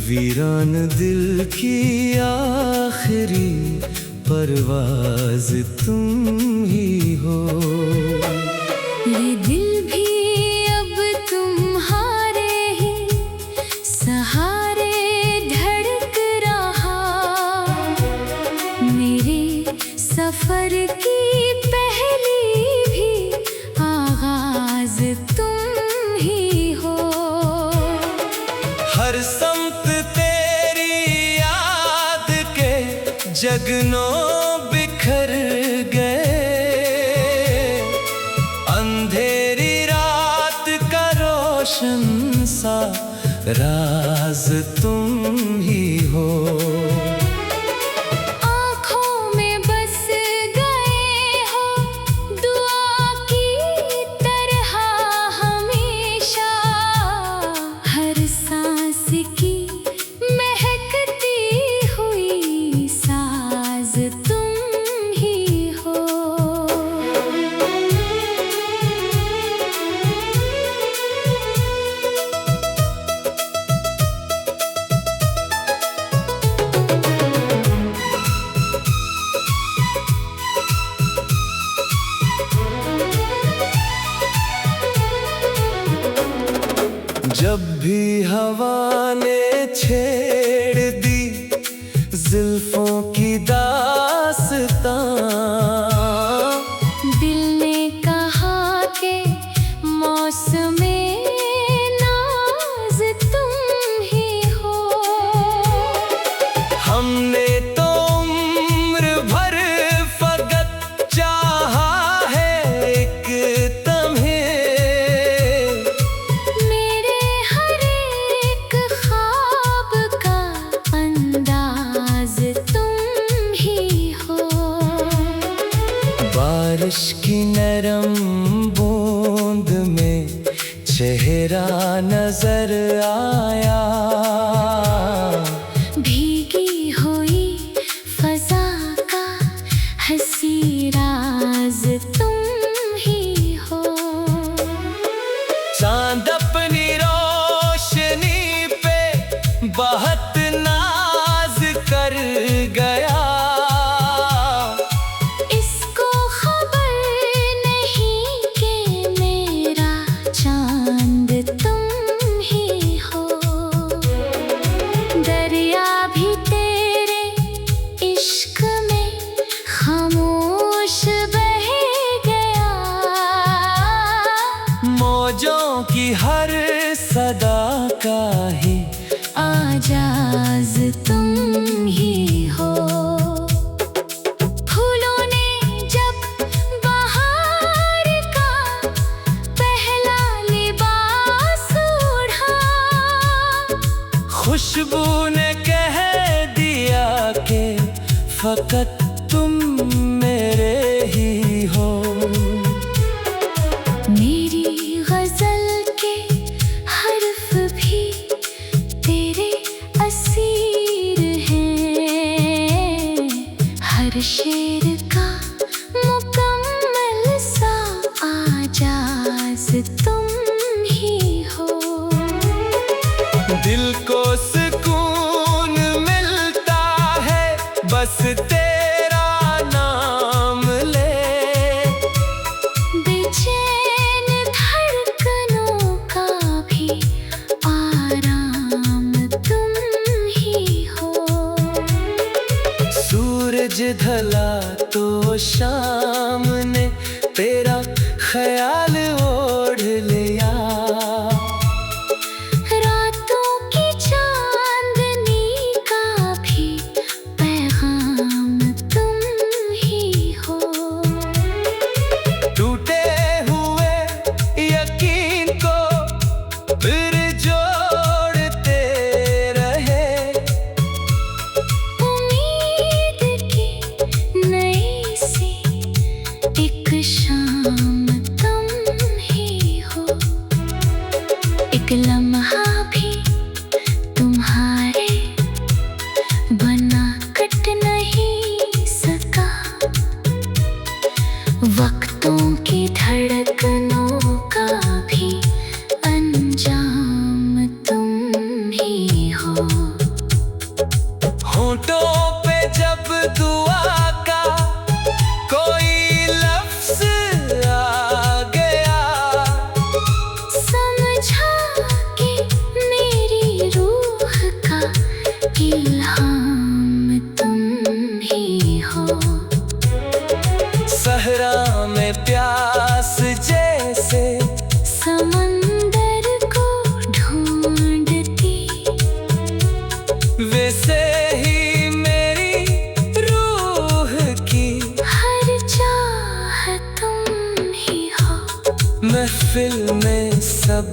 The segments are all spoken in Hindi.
वीरान दिल की आखिरी परवाज़ तुम ही हो। ये दिल भी अब तुम्हारे ही सहारे धड़क रहा। मेरे सफर की पहली भी आगाज़ तुम ही हो। हर समत तेरी याद के जगनों बिखर गए। अंधेरी रात का रोशन सा राज तुम ही हो। आँखों में बस गए हो दुआ की तरह हमेशा। हर सांस की महकती हुई साज तुम ही हो। जब भी हवा ने छेड़ दी जुल्फों की दास्तां, दिल ने कहा कि मौसमे नाज तुम ही हो। हमने तो उम्र भर फकत चाहा है एक तम्हे। मेरे हर एक ख्वाब का अंदाज तुम ही हो। बारिश की नरम बूंद में चेहरा नजर आया। भीगी हुई फजा का हंसी राज तुम ही हो। चांद अपनी रोशनी पे बहुत नाज कर गया। इसको खबर नहीं कि मेरा चांद तुम ही हो। दरिया भी तेरे इश्क में खामोश बह गया। मौजों की हर सदा का ही आजाज तुम ही हो। फूलों ने जब बहार का पहला लिबास ओढ़ा। खुशबू ने कह दिया कि फकत तुम मेरे ही हो। मेरी गजल के हर्फ भी तेरे असीर हैं। हर शेर का मुकम्मल सा आजाज तुम ही हो। दिल को सुकून मिलता है बस तेरा नाम ले। बेचैन धड़कनों का भी आराम तुम ही हो। सूरज ढला तो शाम ने तेरा ख्याल ओढ़ लिया। रातों की चांदनी का भी पैगाम तुम ही हो। टूटे हुए यकीन को फिर जोड़ते रहे। उम्मीद की नई सी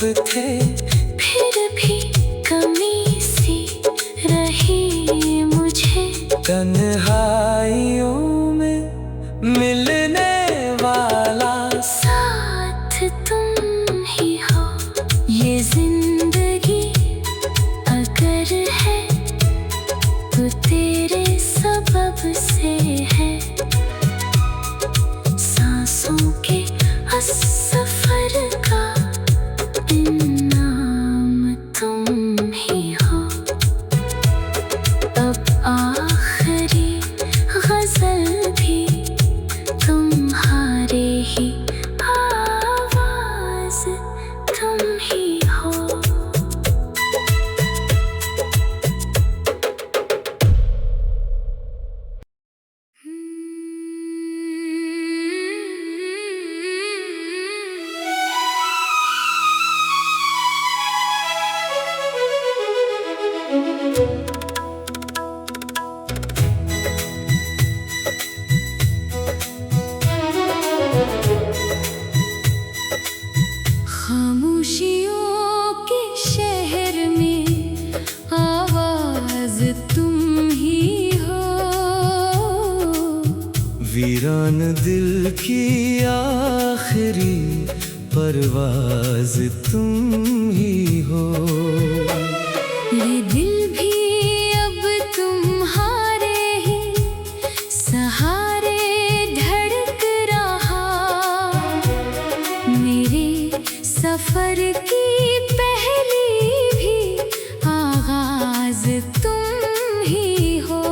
थे, फिर भी कमी सी रही मुझे। तन्हाइयों में मिलने वाला साथ तुम ही हो। ये जिंदगी अगर है तो तेरे सबब से है। सांसों के इस सफर का इनाम तुम ही हो। अब आखिरी गजल भी तुम्हारे ही आवाज तुम ही हो। खामोशियों के शहर में आवाज तुम ही हो। वीरान दिल की आखिरी परवाज तुम ही हो। ये दिल भी अब तुम्हारे ही सहारे धड़क रहा। मेरे सफर की पहली भी आगाज तुम ही हो।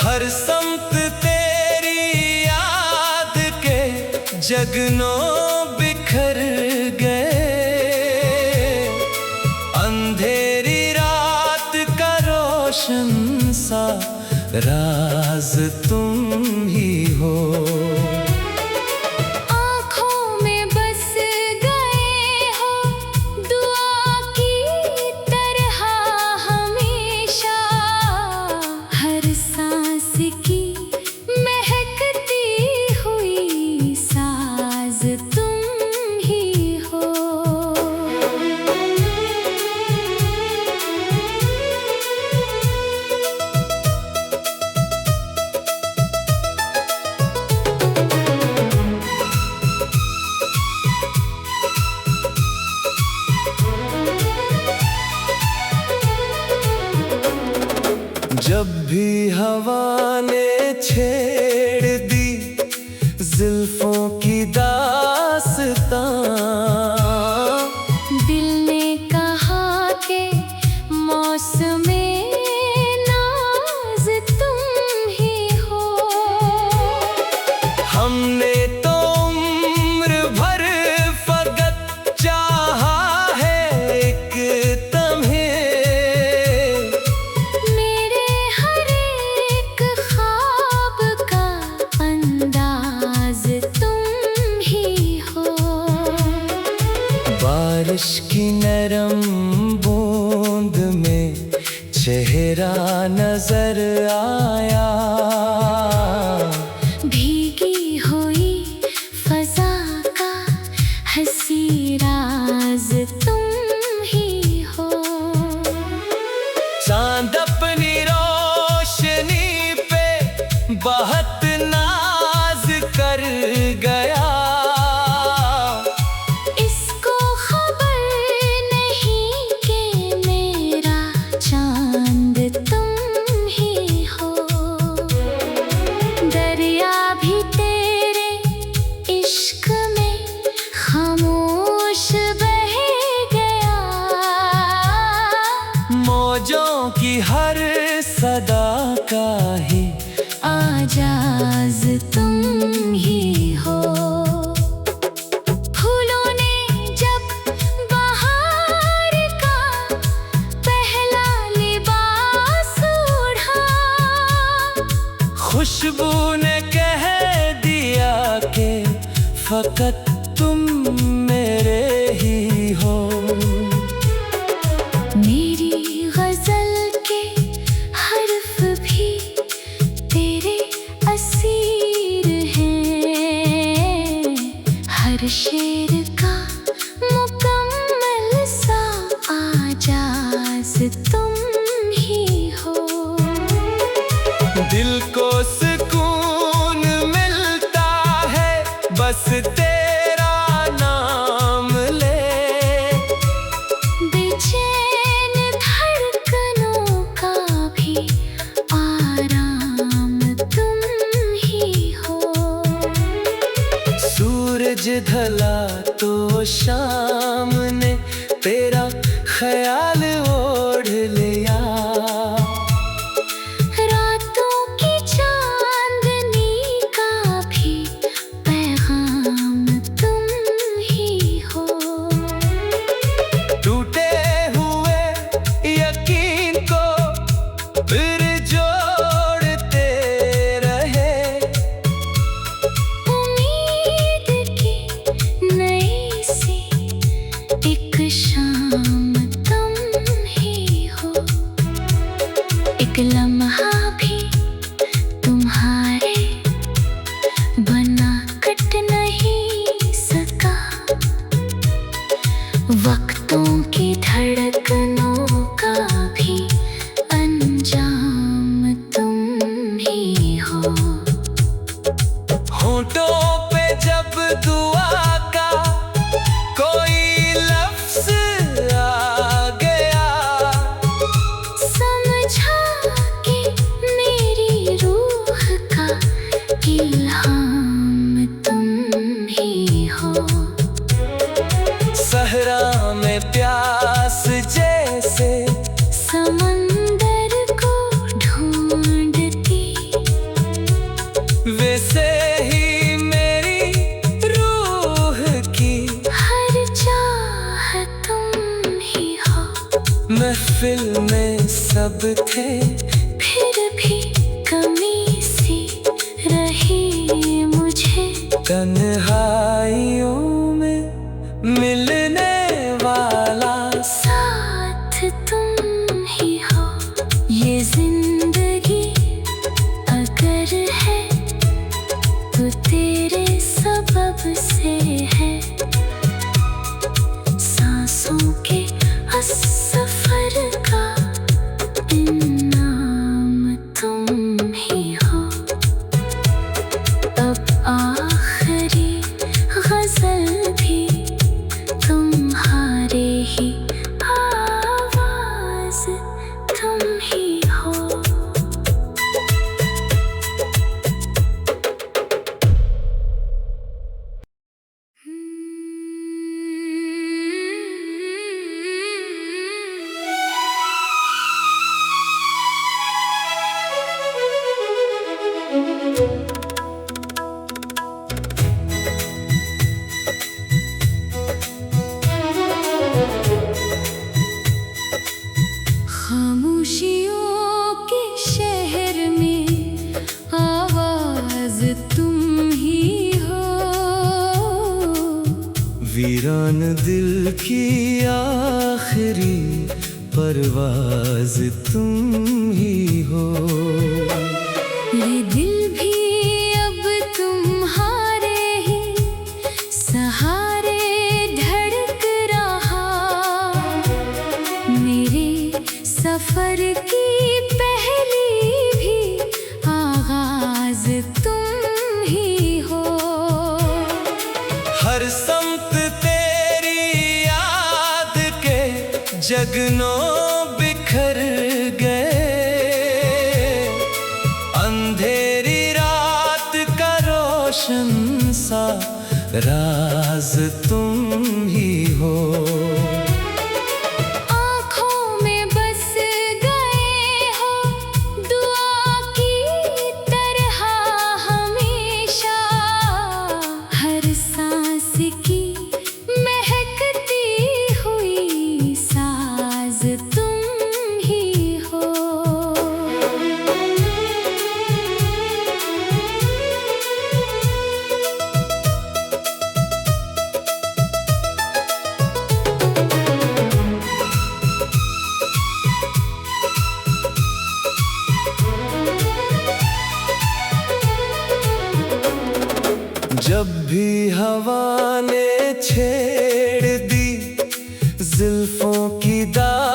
हर समत तेरी याद के जगनों बिखर गए। अंधेरी रात का रोशन सा राज तुम ही हो। आँखों में बस गए हो दुआ की तरह हमेशा। हर सांस की महकती हुई साज तुम ही हो। जब भी हवा ने छेड़ दी जुल्फों की दास्तां, दिल ने कहा के मौसमे नाज तुम ही हो। हमने तो उम्र भर फकत चाहा है एक तम्हे। मेरे हर एक ख्वाब का अंदाज तुम ही हो। बारिश की नरम बूंद में चेहरा नजर आया। भीगी हुई फजा का हंसी राज तुम ही हो। चांद अपनी रोशनी पे बहुत नाज कर गया। इसको खबर नहीं कि मेरा चांद तुम ही हो। दरिया भी तेरे इश्क में खामोश बह गया। मौजों की हर सदा का ही आजाज तुम ही हो। फूलों ने जब बहार का पहला लिबास ओढ़ा। खुशबू ने कह दिया कि फकत तुम मेरे ही हो। मेरी गजल के हर्फ भी तेरे असीर हैं। हर शेर का ख्याल ओढ़ लिया। रातों की चांदनी का भी पैगाम तुम ही हो। टूटे हुए यकीन को फिर जोड़ते रहे। उम्मीद की नई सी एक शाम तुम ही हो। एक लम्हा भी तुम्हारे बना कट नहीं सका। वक्तों की धड़कनों का भी अंजाम तुम ही हो। होठों पे जब दुआ का कोई लफ्ज आ गया, समझा कि मेरी रूह का इल्हाम तुम ही हो। सहरा में प्यास जैसे समंदर को ढूंढती, वैसे ही मेरी रूह की हर चाह तुम ही हो। महफिल में सब थे, फिर भी कमी सी रही मुझे। तन्हाइयों में मिलने वाला साथ तुम ही हो। ये जिंदगी अगर है तो तेरे सबब से है। सांसों के इस सफर का इनाम तुम ही हो। अब आखिरी गजल भी तुम्हारे ही आवाज तुम ही हो। खामोशियों के शहर में आवाज तुम ही हो। वीरान दिल की आखिरी परवाज तुम ही हो। ये दिल भी अब तुम्हारे ही सहारे धड़क रहा। मेरे सफर की पहली भी आगाज तुम ही हो। हर समत तेरी याद के जगनों बिखर गए। अंधेरी रात का रोशन सा राज तुम ही हो। आँखों में बस गए हो दुआ की तरह हमेशा। हर सांस की महकती हुई साज तुम ही हो। जब भी हवा ने छेड़ दी जुल्फों की दास्तां,